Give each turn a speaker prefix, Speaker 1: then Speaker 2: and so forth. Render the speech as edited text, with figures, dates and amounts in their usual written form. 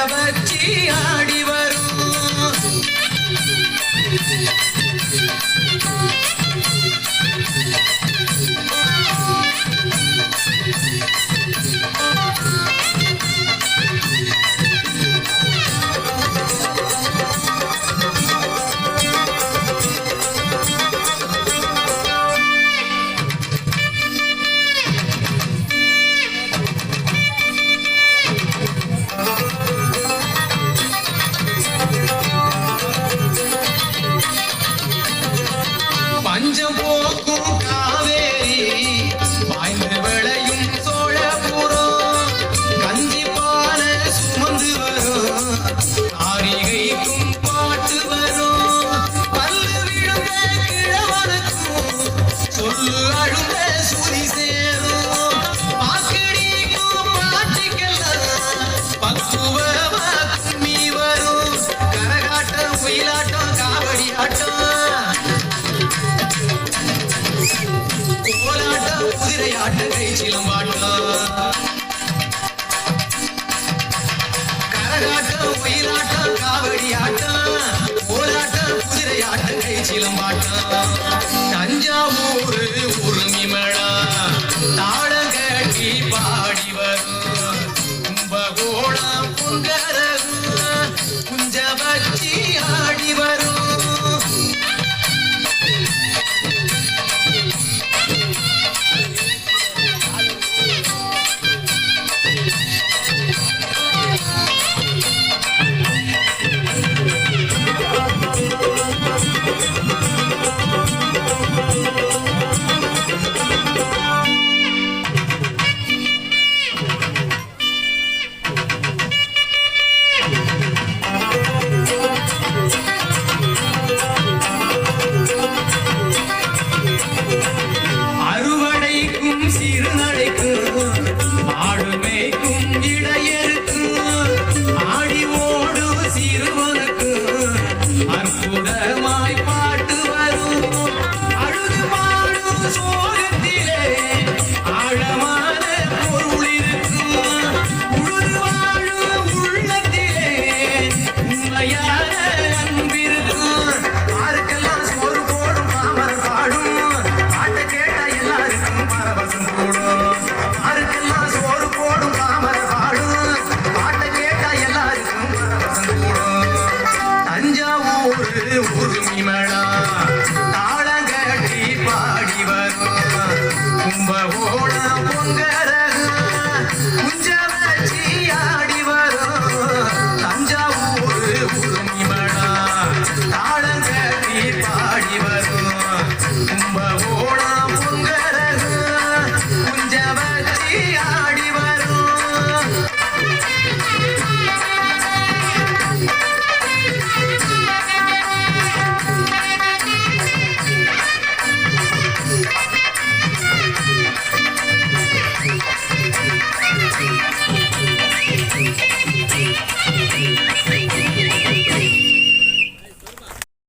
Speaker 1: வச்சி ஆடி வரும் பஞ்சம் போக்கும் காவேரி பாய்ந்து விளையும் சோழபுரம் கஞ்சி பால சுமந்து வரும் காரிகைக்கும் பாட்டு வரும் பல்லு விழுந்த கிழவனுக்கும் சொல்லு அழுந்த சுதி சேரும் பாக்கடிக்கும் பாட்டிக்கெல்லாம் பக்குவமா கும்மி வரும் கரகாட்டம் ஒயிலாட்டம் காவடி ஆட்டம் குதிரையாட்டம் கை சிலம்பாட்டம் கரகாட்டம் ஒயிலாட்டம் காவடி ஆட்டம் கோலாட்டம் குதிரையாட்டம் கை சிலம்பாட்டம்